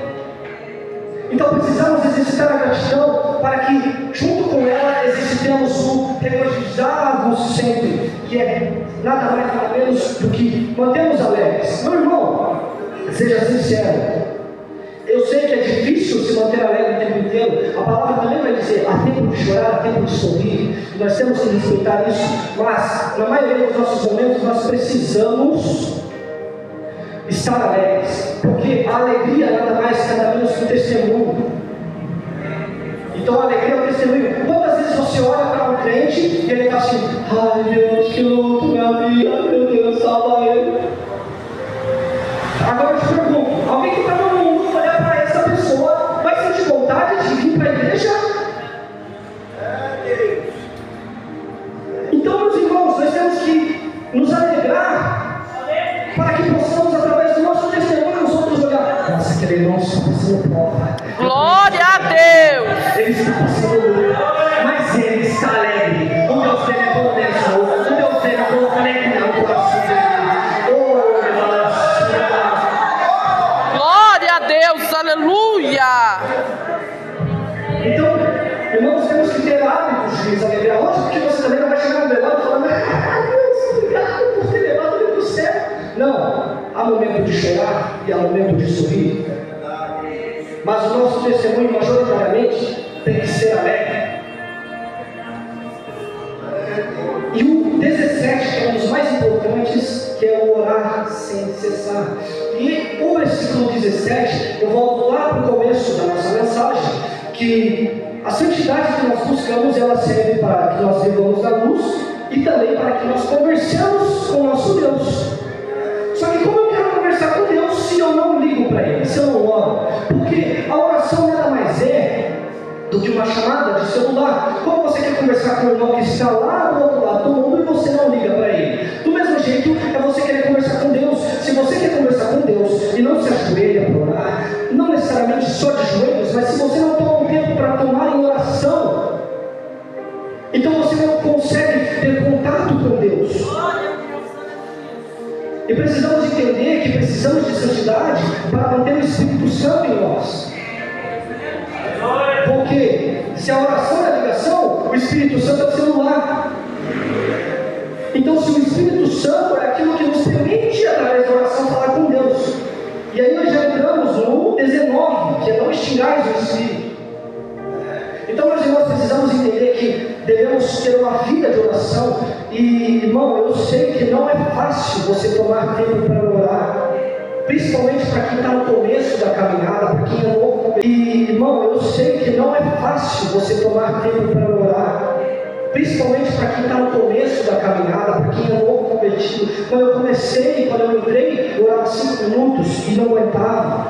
Então precisamos exercitar a gratidão para que, junto com ela, exercitemos o regozijar-vos sempre, que é nada mais nada menos do que mantermos alegres. Meu irmão, seja sincero. Eu sei que é difícil se manter alegre o tempo inteiro. A palavra também vai dizer: há tempo de chorar, há tempo de sorrir. E nós temos que respeitar isso. Mas, na maioria dos nossos momentos, nós precisamos estar alegres, porque a alegria nada mais nada menos que um testemunho. Então a alegria é um testemunho. Quantas vezes você olha para um crente e ele está assim: ai Deus, que louco minha vida, meu Deus, salva ele. Agora eu te pergunto: alguém que está no mundo olhar para essa pessoa vai sentir vontade de vir para a igreja? Então, meus irmãos, nós temos que nos alegrar para que possamos, através do nosso testemunho, os outros olhar: nossa, aquele irmão está passando prova. Glória a Deus. Ele está passando luta, mas ele está alegre. O Deus dele é bom mesmo. O Deus dele colocou alegria no coração dele. Glória a Deus. Aleluia. Então, irmãos, temos que ter hábitos de nos alegrar. Lógico que você também não vai chegar no velório falando: Deus, obrigado por ter levado ele para o céu. Não, há momento de chorar e há momento de sorrir. Mas o nosso testemunho, majoritariamente, tem que ser alegre. E o 17, que é um dos mais importantes, que é o orar sem cessar. E o versículo 17, eu volto lá para o começo da nossa mensagem, que a santidade que nós buscamos, ela serve para que nós vivamos na luz e também para que nós conversemos com o nosso Deus. Só que como eu quero conversar com Deus se eu não ligo para Ele, se eu não oro? Porque a oração nada mais é do que uma chamada de celular. Como você quer conversar com o irmão que está lá do outro lado do mundo e você não liga para ele? Do mesmo jeito é você querer conversar com Deus. Se você quer conversar com Deus e não se ajoelha para orar, não necessariamente só de joelhos, mas se você não toma um tempo para tomar em oração, então você não consegue ter contato com Deus. E precisamos entender que precisamos de santidade para manter o Espírito Santo em nós. Porque se a oração é a ligação, o Espírito Santo é o celular. Então, se o Espírito Santo é aquilo que nos permite, através da oração, falar com Deus. E aí nós já entramos no 19, que é não extingais o Espírito. Então, meus irmãos, precisamos entender que devemos ter uma vida de oração. E, irmão, eu sei que não é fácil você tomar tempo para orar. Principalmente para quem está no começo da caminhada, para quem é novo. E, irmão, eu sei que não é fácil você tomar tempo para orar. Principalmente para quem está no começo da caminhada, para quem é novo convertido. Quando eu entrei, eu orava 5 minutos e não aguentava.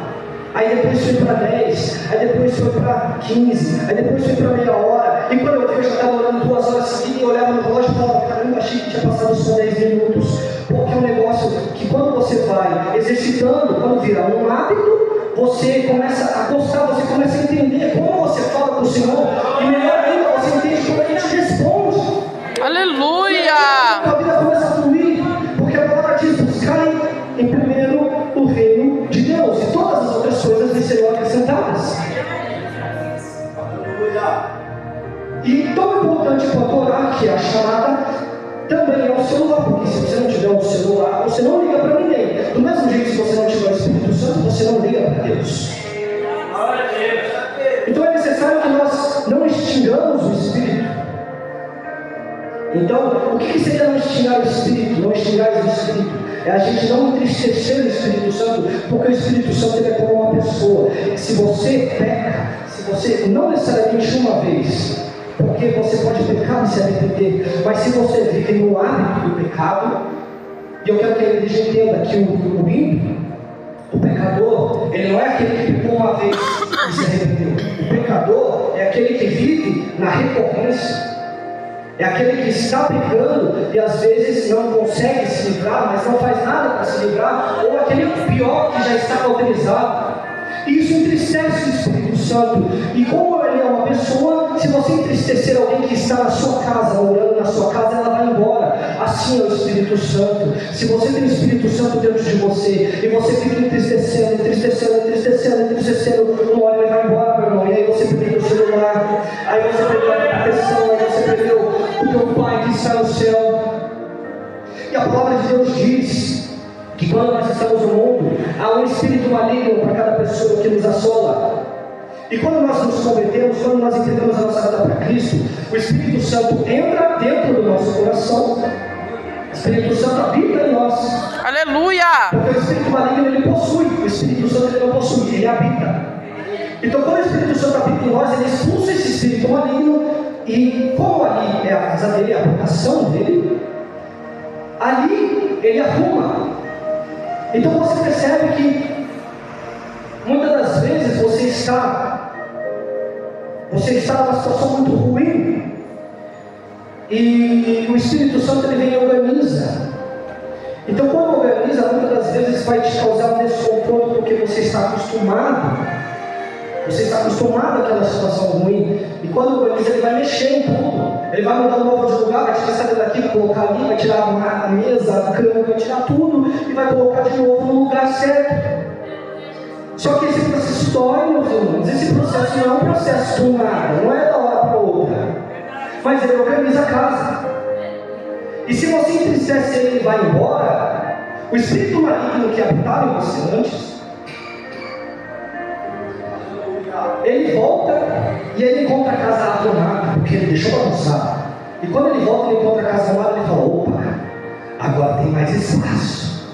Aí depois foi para 10, aí depois foi para 15, aí depois foi para meia hora. E quando eu vi, eu já estava orando 2 horas seguidas e eu olhava no relógio e falava, caramba, achei que tinha passado só 10 minutos. Porque é um negócio que quando você vai exercitando, quando vira um hábito, você começa a gostar, você começa a entender como você fala com o Senhor. E melhor ainda, você entende como Ele te responde. Aleluia! A vida começa a fluir, porque a palavra diz, buscai em primeiro o reino de Deus, e todas as outras coisas lhe serão acrescentadas. E tão importante quanto orar, que é a chamada, também é o celular, porque se você não tiver um celular, você não liga para ninguém. Do mesmo jeito, se você não tiver o Espírito Santo, você não liga para Deus. Então é necessário que nós não extingamos o Espírito. Então, o que seria não extingar o Espírito? Não extingar o Espírito é a gente não entristecer o Espírito Santo, porque o Espírito Santo ele é como uma pessoa. Se você peca, se você não necessariamente uma vez, porque você pode pecar e se arrepender, mas se você vive no hábito do pecado, e eu quero que a igreja entenda que o ímpio, o pecador, ele não é aquele que pecou uma vez e se arrependeu. O pecador é aquele que vive na recorrência. É aquele que está pecando e às vezes não consegue se livrar, mas não faz nada para se livrar, ou aquele pior que já está cauterizado. E isso entristece o Espírito Santo. E como ele é uma pessoa, se você entristecer alguém que está na sua casa, orando na sua casa, ela vai embora. Assim é o Espírito Santo. Se você tem o Espírito Santo dentro de você, e você fica entristecendo, uma hora ele vai embora, meu irmão. E aí você perdeu o celular, aí você perdeu a proteção, aí você perdeu o teu Pai que está no céu. E a palavra de Deus diz que quando nós estamos no mundo, há um espírito maligno para cada pessoa que nos assola. E quando nós nos convertemos, quando nós entregamos a nossa vida para Cristo, o Espírito Santo entra dentro do nosso coração. O Espírito Santo habita em nós. Aleluia! Porque o espírito maligno ele possui, o Espírito Santo ele não possui, ele habita. Então quando o Espírito Santo habita em nós, ele expulsa esse espírito maligno. E como ali é a casa dele, é a habitação dele, ali ele arruma. Então você percebe que muitas das vezes você está numa situação muito ruim e o Espírito Santo ele vem e organiza. Então quando organiza, muitas das vezes vai te causar um desconforto porque você está acostumado àquela situação ruim. E quando organiza, ele vai mexer em tudo. Ele vai mudar o móvel de lugar, vai tirar essa daqui, vai colocar ali, vai tirar a mesa, a cama, vai tirar tudo e vai colocar de novo no lugar certo. Só que esse processo dói, meus irmãos. Esse processo não é um processo do nada, não é da hora para outra. Mas ele organiza a casa. E se você entristece ele e vai embora, o espírito maligno que habitava em você antes, ele volta e ele encontra a casa arrumada, porque ele deixou bagunçar. E quando ele volta, ele encontra a casa arrumada, ele fala: opa, agora tem mais espaço,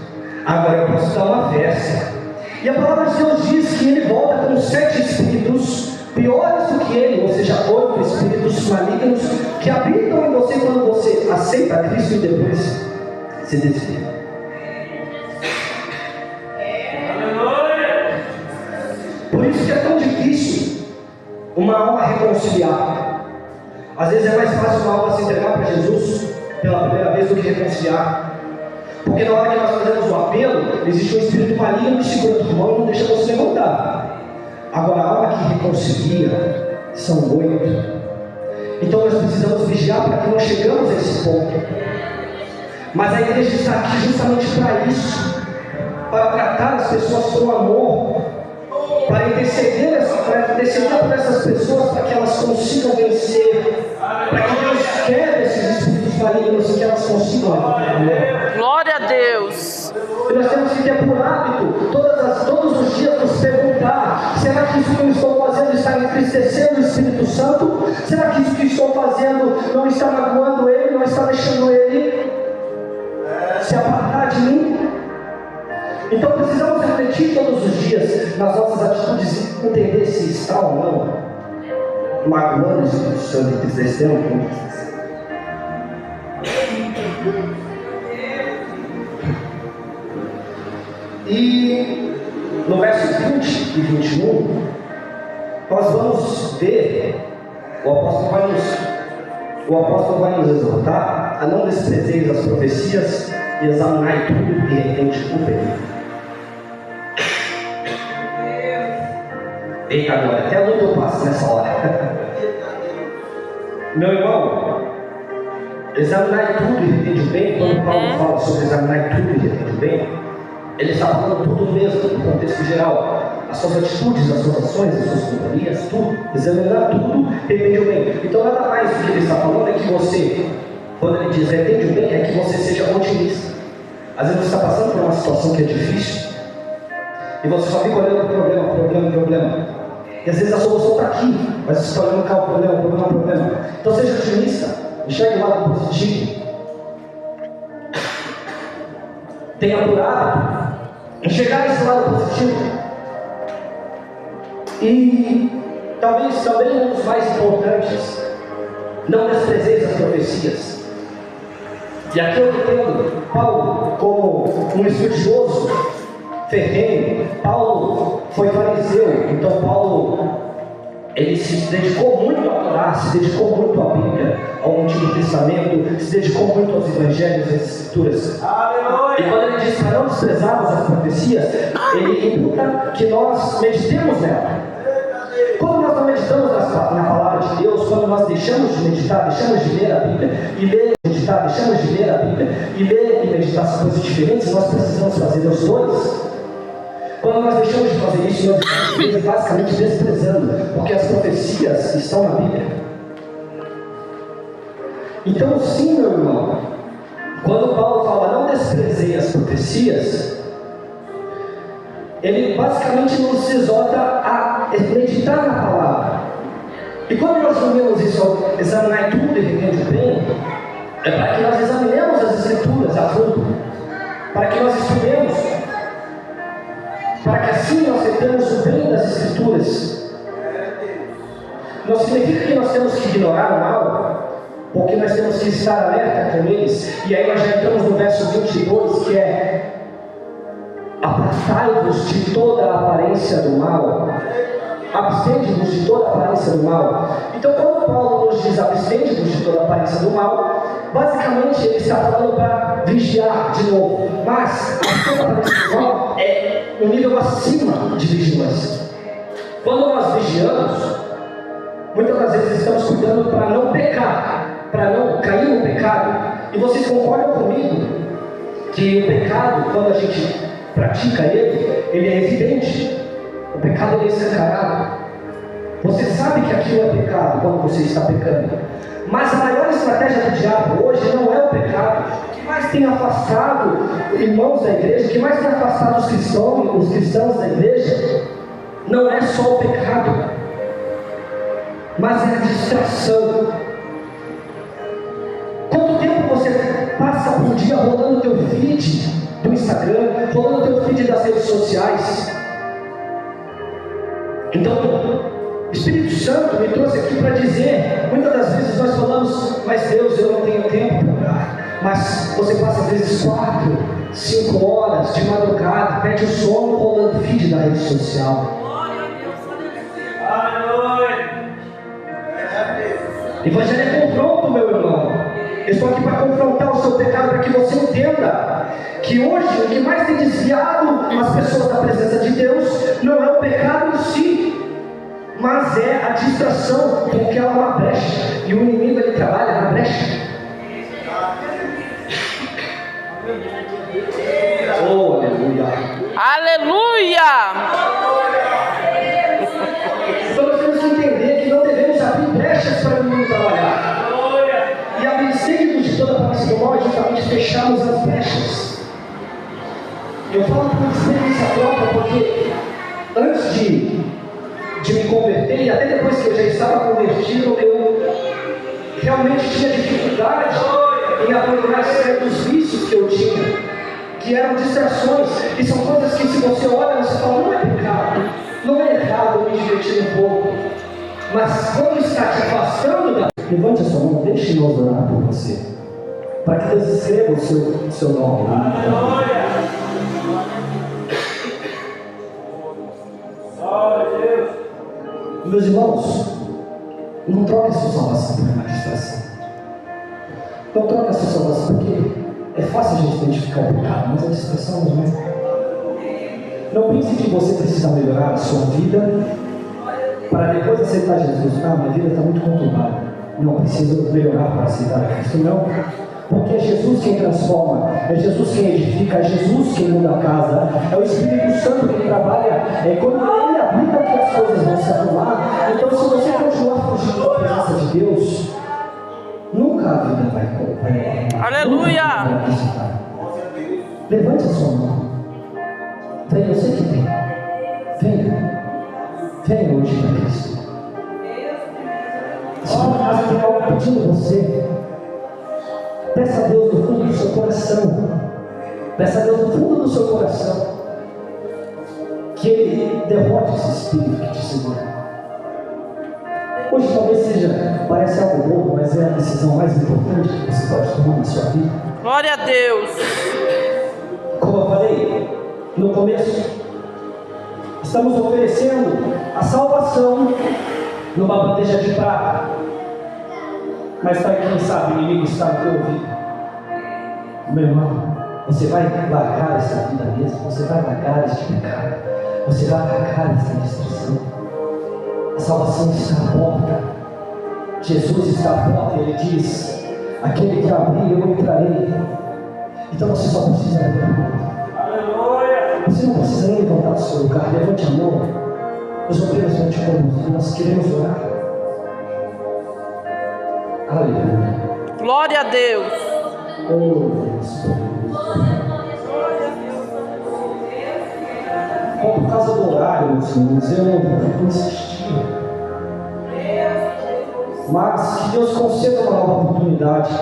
agora eu posso dar uma festa. E a palavra de Deus diz que ele volta com 7 espíritos piores do que ele, ou seja, 8 espíritos malignos que habitam em você quando você aceita a Cristo e depois se desvia. Por isso que é tão difícil uma alma reconciliar. Às vezes é mais fácil uma alma se entregar para Jesus pela primeira vez do que reconciliar. Porque na hora que nós fazemos o apelo, existe um espírito maligno que segura a tua mão e não deixa você levantar. Agora a alma que reconcilia são 8. Então nós precisamos vigiar para que não chegamos a esse ponto. Mas a igreja está aqui justamente para isso, para tratar as pessoas com amor, para interceder por essas pessoas, para que elas consigam vencer, para que Deus quer esses espíritos malignos e que elas consigam vencer. Glória a Deus. E nós temos que ter por hábito, todos os dias, nos perguntar: será que isso que eu estou fazendo está entristecendo o Espírito Santo? Será que isso que estou fazendo não está magoando Ele, não está deixando Ele se apartar de mim? Então precisamos dias, nas nossas atitudes, entender se está ou não magoando o Espírito Santo, entristecendo. E no verso 20 e 21, nós vamos ver, o apóstolo vai nos exortar a não desprezeis as profecias e examinar tudo e repente o bem. Eita, agora, até onde eu passo nessa hora? Meu irmão, examinar tudo e repente o bem, quando Paulo fala sobre examinar tudo e repente o bem, ele está falando tudo mesmo, no contexto geral. As suas atitudes, as suas ações, as suas companhias, tudo. Examinar tudo, repente o bem. Então nada mais do que ele está falando é que você, quando ele diz repente o bem, é que você seja otimista. Às vezes você está passando por uma situação que é difícil e você só fica olhando o problema. E às vezes a solução está aqui, mas você está olhando cá o problema. Então seja otimista, enxergue o lado positivo. Tenha por hábito enxergar esse lado positivo. E talvez também um dos mais importantes, não desprezeis as profecias. E aqui eu entendo Paulo como um estudioso ferrenho. Paulo foi fariseu, então Paulo ele se dedicou muito a Torá, se dedicou muito à Bíblia, ao Antigo Testamento, se dedicou muito aos Evangelhos e às Escrituras. Aleluia! E quando ele diz para não desprezarmos as profecias, ele imputa que nós meditemos nela. Quando nós não meditamos na palavra de Deus, quando nós deixamos de meditar, deixamos de ler a Bíblia, deixamos de ler a Bíblia, e ler e meditar são coisas diferentes, nós precisamos fazer os dois. Quando nós deixamos de fazer isso, nós estamos basicamente desprezando, porque as profecias estão na Bíblia. Então, sim, meu irmão, quando Paulo fala não desprezei as profecias, ele basicamente nos exorta a meditar na palavra. E quando nós vemos isso, examinar tudo e repente bem, é para que nós examinemos as Escrituras a fundo, para que nós estudemos, para que assim nós tenhamos o bem das Escrituras. Não significa que nós temos que ignorar o mal, porque nós temos que estar alerta com eles. E aí nós já entramos no verso 22, que é: apartai-vos de toda a aparência do mal. Abstende-vos de toda a aparência do mal. Então, quando Paulo nos diz abstende-vos de toda a aparência do mal, basicamente ele está falando para vigiar de novo. Mas a toda a aparência do mal é um nível acima de vigilância. Quando nós vigiamos, muitas das vezes estamos cuidando para não pecar, para não cair no pecado. E vocês concordam comigo que o pecado, quando a gente pratica ele é evidente. O pecado é escancarado. Você sabe que aquilo é pecado quando você está pecando. Mas a maior estratégia do diabo hoje não é o pecado. O que mais tem afastado irmãos da igreja, o que mais tem afastado os cristãos da igreja, não é só o pecado, mas é a distração. Quanto tempo você passa por dia rolando o teu feed do Instagram, rolando o teu feed das redes sociais? Então, o Espírito Santo me trouxe aqui para dizer, muitas das vezes nós falamos, mas Deus, eu não tenho tempo para orar. Mas você passa às vezes 4, 5 horas de madrugada, perde o sono rolando feed da rede social. Evangelho é confronto, meu irmão. Eu estou aqui para confrontar o seu pecado, para que você entenda que hoje o que mais tem desviado as pessoas da presença de Deus não é o pecado em si, mas é a distração, porque ela é uma brecha, e o inimigo ele trabalha na brecha. Oh, aleluia! Aleluia! Então nós temos que entender que não devemos abrir brechas para o inimigo trabalhar. E abrir-nos de toda a aparência do mal é justamente fecharmos as brechas. Eu falo por experiência própria, porque antes de me converter, e até depois que eu já estava convertido, eu realmente tinha dificuldade em abandonar certos vícios que eu tinha, que eram distrações, e são coisas que, se você olha, você fala, não é pecado. Mas quando está te afastando da... Levante a sua mão, deixe nós orar por você. Para que Deus escreva o seu nome. Meus irmãos, não troque a sua salvação por uma distração. Não troque a sua salvação, porque é fácil a gente identificar o pecado, mas a distração não é. Não pense que você precisa melhorar a sua vida para depois aceitar Jesus. Minha vida está muito conturbada. Não preciso melhorar para aceitar Cristo, não. Porque é Jesus quem transforma, é Jesus quem edifica, é Jesus quem muda a casa, é o Espírito Santo quem trabalha. É quando Ele habita que as coisas vão se arrumar. Então, se você continuar fugindo da presença de Deus, nunca a vida vai. Aleluia! Levante a sua mão. Venha, eu sei que tem. Venha. Venha hoje para Cristo. Se por acaso tem algo pedindo você, peça a Deus no fundo do seu coração. Peça a Deus no fundo do seu coração que Ele derrote esse espírito que te segura. Hoje talvez seja, parece algo bobo, mas é a decisão mais importante que você pode tomar na sua vida. Glória a Deus. Como eu falei no começo, estamos oferecendo a salvação numa bandeja de prata. Mas para quem sabe, o inimigo está no teu ouvido. Meu irmão, você vai largar essa vida mesmo, você vai largar este pecado, você vai largar essa distração. A salvação está à porta. Jesus está à porta e Ele diz: aquele que abrir, eu entrarei. Então você só precisa abrir a porta. Você não precisa nem levantar do seu lugar. Levante a mão. Os obreiros vão te conduzir. Nós queremos orar. Aleluia. Glória a Deus. Oh, Deus. Por causa do horário, meus irmãos, eu vou insistir. Mas que Deus conceda uma nova oportunidade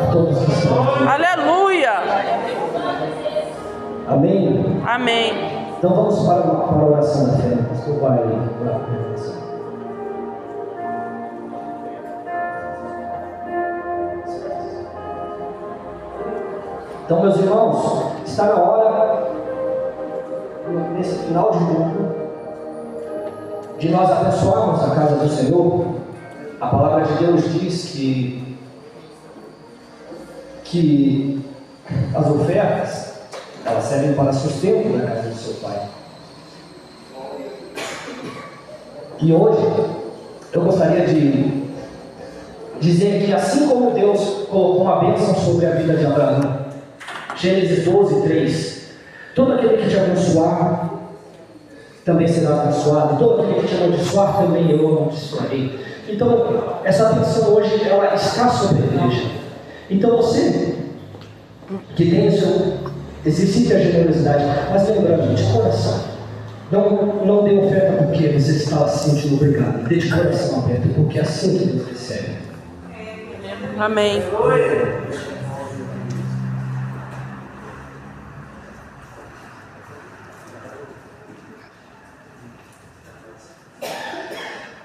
a todos que estão aqui. Aleluia. Amém? Amém. Então vamos para a oração da fé. O pastor vai orar por você. Então, meus irmãos, está na hora, nesse final de mundo, de nós abençoarmos a casa do Senhor. A palavra de Deus diz que as ofertas, elas servem para sustento da casa do seu Pai. E hoje, eu gostaria de dizer que assim como Deus colocou uma bênção sobre a vida de Abraão, Gênesis 12, 3, todo aquele que te abençoar também será abençoado, todo aquele que te amaldiçoar também eu amaldiçoarei. Então, essa bênção hoje, ela está sobre a igreja. Então você que tem o seu, exercite a generosidade, mas lembrando, de coração. Não dê oferta porque você está se sentindo obrigado. Dê de coração aberto, porque é assim que Deus recebe. Amém.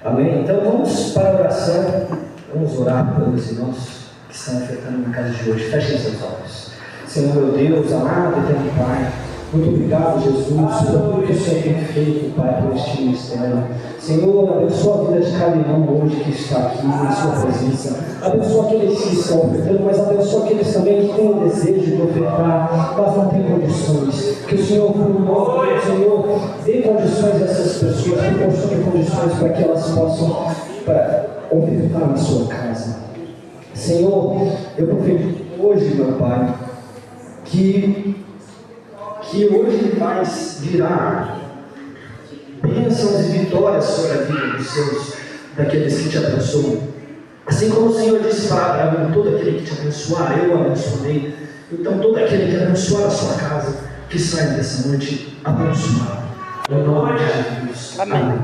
Amém? Então vamos para a oração. Vamos orar pelos irmãos que estão ofertando na casa de hoje. Fechem seus olhos. Senhor meu Deus, amado e eterno Pai, muito obrigado, Jesus, por tudo que o Senhor tem feito, Pai, por este ministério. Senhor, abençoa a vida de cada irmão hoje que está aqui na sua presença. Abençoa aqueles que estão ofertando, mas abençoa aqueles também que têm o desejo de ofertar, mas não têm condições. Que o Senhor, Senhor, dê condições a essas pessoas, proporcione condições para que elas possam ofertar na sua casa. Senhor, eu profetizo hoje, meu Pai, que hoje virá bênçãos e vitórias sobre a vida daqueles que te abençoam. Assim como o Senhor disse para Abraão: todo aquele que te abençoar, eu o abençoarei. Então todo aquele que abençoar a sua casa, que saia dessa noite abençoado. Em nome de Jesus. Amém.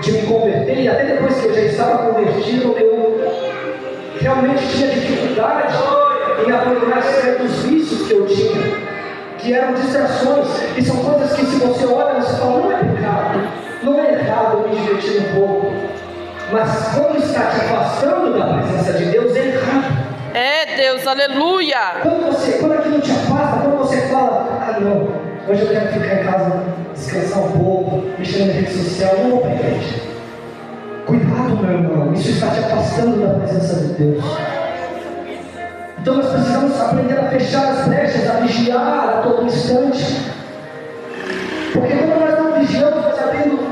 De me converter, e até depois que eu já estava convertido, eu realmente tinha dificuldade em abandonar certos vícios que eu tinha, que eram distrações, e são coisas que, se você olha, você fala: não é pecado, Não é errado eu me divertir um pouco, mas quando está te afastando da presença de Deus, é errado. É, Deus, aleluia. Quando aquilo te afasta, quando você fala, não, hoje eu quero ficar em casa, descansar um pouco, mexer na rede social, não vou para a igreja. Cuidado, meu irmão, isso está te afastando da presença de Deus. Então nós precisamos aprender a fechar as brechas, a vigiar a todo instante. Porque quando nós não vigiamos, nós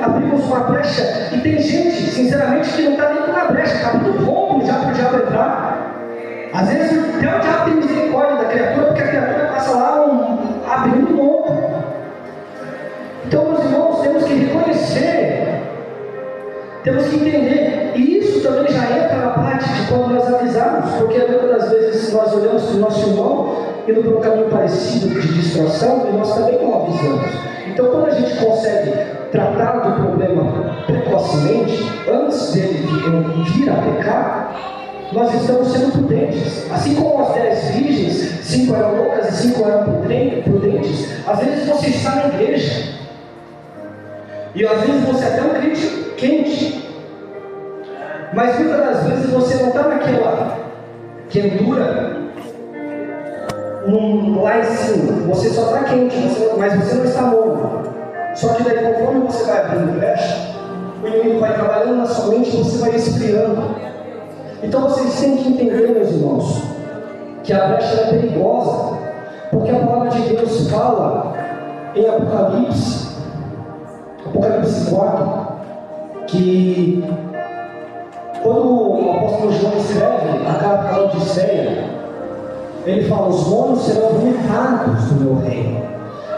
abrimos uma brecha. E tem gente, sinceramente, que não está nem na brecha, está muito bom já para o diabo entrar. Às vezes até o diabo tem misericórdia da criatura, porque a criatura passa lá abrindo um ombro. Então, meus irmãos, temos que reconhecer, temos que entender. E isso também já entra na parte de quando nós avisamos, porque muitas das vezes nós olhamos para o nosso irmão indo por um caminho parecido de distração e nós também não avisamos. Então, quando a gente consegue tratar do problema precocemente, antes dele vir a pecar, nós estamos sendo prudentes. Assim como as 10 virgens, 5 eram loucas e 5 eram prudentes. Às vezes você está na igreja e às vezes você é até um crente quente, mas muitas das vezes você não está naquela quentura lá em cima, você só está quente, mas você não está morno. Só que daí, conforme você vai abrindo brecha, o inimigo vai trabalhando na sua mente e você vai esfriando. Então vocês têm que entender, meus irmãos, que a brecha é perigosa, porque a palavra de Deus fala em Apocalipse 4, que quando o apóstolo João escreve a carta à Odisseia, ele fala: os monos serão vomitados do meu reino.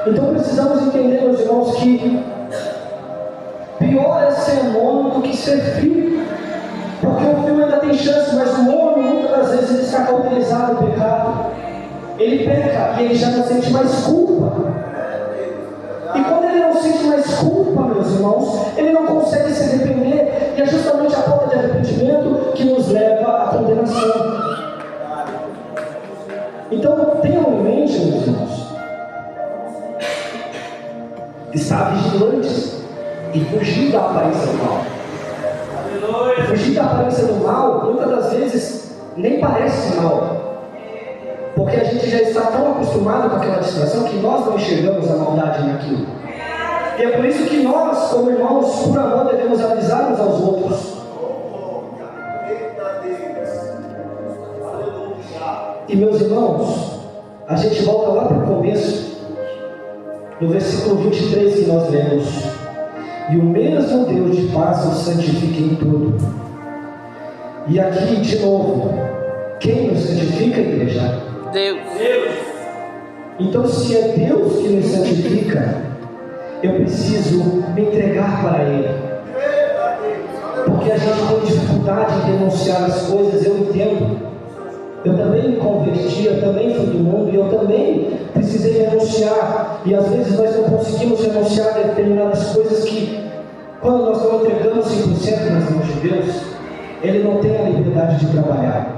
Então precisamos entender, meus irmãos, que pior é ser mono do que ser frio. Porque o frio ainda tem chance, mas o mono muitas das vezes ele está cauterizado no pecado. Ele peca e ele já não sente mais culpa. E quando ele não sente mais culpa, meus irmãos, ele não consegue se arrepender. E é justamente a falta de arrependimento que nos leva à condenação. Então tenham em mente, meus irmãos, estar vigilantes e fugir da aparência do mal. Fugir da aparência do mal, muitas das vezes, nem parece mal. Porque a gente já está tão acostumado com aquela distração que nós não enxergamos a maldade naquilo. E é por isso que nós, como irmãos, por amor, devemos avisar uns aos outros. E meus irmãos, a gente volta lá para o começo, no versículo 23 que nós lemos: e o mesmo Deus de paz nos santifica em tudo. E aqui de novo, quem nos santifica, igreja? Deus. Então, se é Deus que nos santifica, eu preciso me entregar para Ele. Porque a gente tem dificuldade em denunciar as coisas, eu entendo. Eu também me converti, eu também fui do mundo, e eu também precisei renunciar. E às vezes nós não conseguimos renunciar a determinadas coisas que, quando nós não entregamos 100% nas mãos de Deus, Ele não tem a liberdade de trabalhar.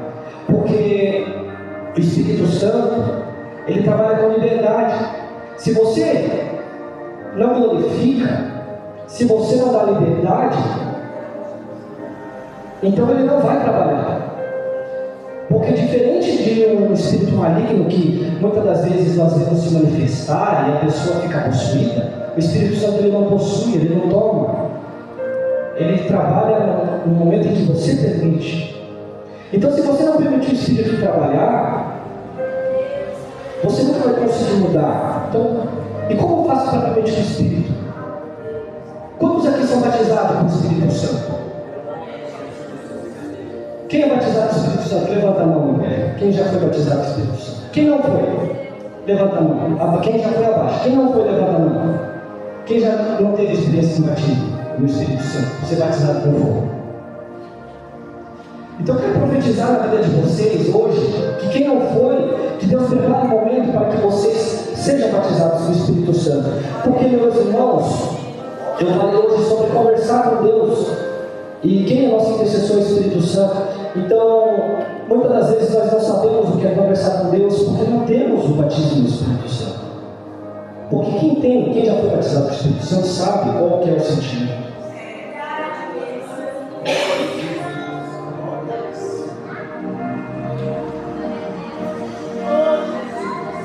Porque o Espírito Santo, Ele trabalha com liberdade. Se você não glorifica, se você não dá liberdade, então Ele não vai trabalhar. Porque diferente de um espírito maligno que muitas das vezes nós vemos se manifestar e a pessoa fica possuída, o Espírito Santo ele não possui, ele não toma. Ele trabalha no momento em que você permite. Então, se você não permitir o Espírito trabalhar, você nunca vai conseguir mudar. Então, e como eu faço para permitir o Espírito? Quantos aqui são batizados com o Espírito Santo? Quem é batizado com o Espírito Santo? Levanta a mão, mulher. Quem já foi batizado com o Espírito Santo? Quem não foi? Levanta a mão. Quem já foi abaixo? Quem não foi, levanta a mão. Quem já não teve experiência de batismo no Espírito Santo? Ser batizado com fogo. Então eu quero profetizar na vida de vocês hoje, que quem não foi, que Deus prepara um momento para que vocês sejam batizados com o Espírito Santo. Porque, meus irmãos, eu falei hoje sobre conversar com Deus. E quem é nosso intercessor? O Espírito Santo. Então, muitas das vezes nós não sabemos o que é conversar com Deus, porque não temos o batismo do Espírito Santo. Porque quem já foi batizado com o Espírito Santo sabe qual que é o sentimento.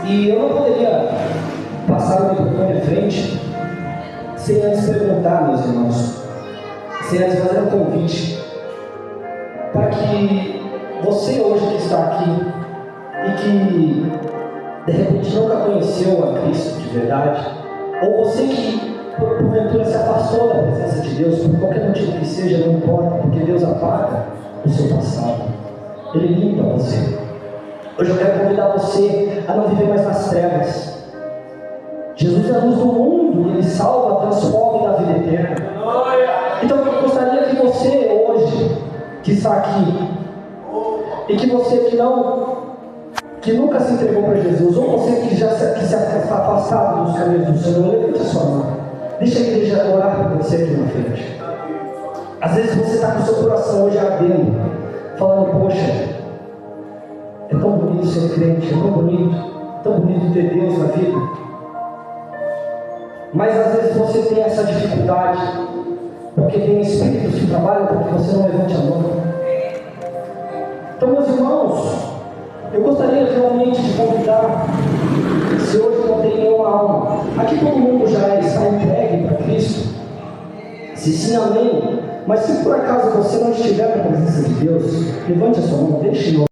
E eu não poderia passar o microfone à frente sem antes perguntar, meus irmãos, sem antes fazer um convite para que você hoje que está aqui e que de repente nunca conheceu a Cristo de verdade, ou você que porventura se afastou da presença de Deus, por qualquer motivo que seja, não importa, porque Deus apaga o seu passado, Ele limpa você. Hoje eu quero convidar você a não viver mais nas trevas. Jesus é a luz do mundo, Ele salva, transforma e dá vida eterna. Então eu gostaria que você hoje, que está aqui, e que você que nunca se entregou para Jesus, ou você que se afastado dos caminhos do Senhor, levante a sua mão. Deixa a igreja orar por você aqui na frente. Às vezes você está com o seu coração hoje ardendo, falando, poxa, é tão bonito ser crente, é tão bonito ter Deus na vida. Mas às vezes você tem essa dificuldade, porque tem espíritos que trabalham para que você não levante a mão. Então, meus irmãos, eu gostaria realmente de convidar, se hoje não tem nenhuma alma, aqui todo mundo já está entregue para Cristo, se sim, amém. Mas se por acaso você não estiver na presença de Deus, levante a sua mão, deixe-o.